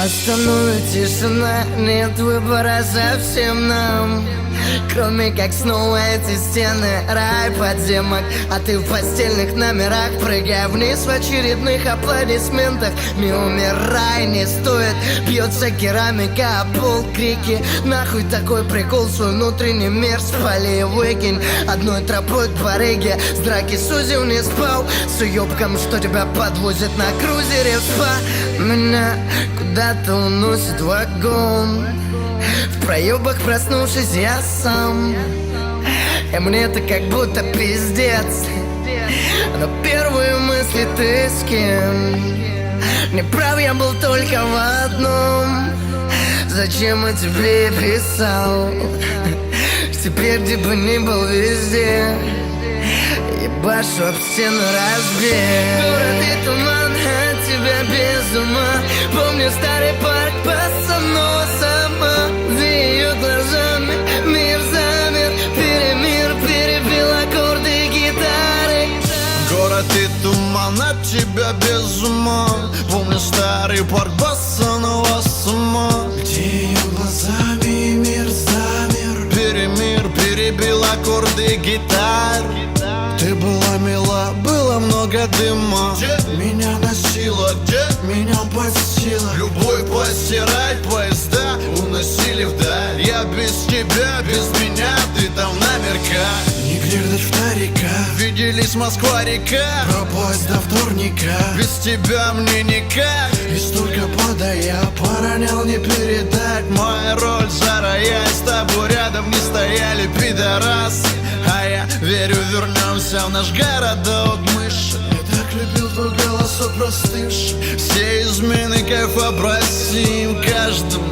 Остановит тишина, нет выбора совсем нам, кроме как снова эти стены, рай подземок. А ты в постельных номерах, прыгая вниз в очередных аплодисментах. Не умирай, не стоит, бьется керамика, а пол крики. Нахуй такой прикол, свой внутренний мир спали и выкинь. Одной тропой к барыге, с драки сузил не спал, с уёбком, что тебя подвозит на крузере в спа. Меня куда-то уносит вагон, в проебах проснувшись я сам, и мне-то как будто пиздец. Но первые мысли ты с кем? Не прав я был только в одном: зачем я тебе писал? Теперь где бы ни был везде, ебашу об стену разбей. Город и туман, от тебя без ума. Помню старый парк, пацанова сама. За ее глазами мир замер, перемир перебил аккорды гитары. Город и туман, от тебя без ума. Помню старый парк, босанова сама. Где ее глазами мир замер, перемир перебил аккорды гитар. Ты была мила, было много дыма. Меня носило, меня постило. Любовь постирать, поезда уносили вдаль. Я без тебя, без меня, ты там наверняка. Нигде ждать вторика, виделись Москва-река. Про поезд до вторника, без тебя мне никак. И столько пода я поронял, не передать. Моя роль за рояль, с тобой рядом не стояли пидорасы. А я верю, вернемся в наш городок мыши. Я так любил твой голосок простышь. Все измены кайфа простим каждому.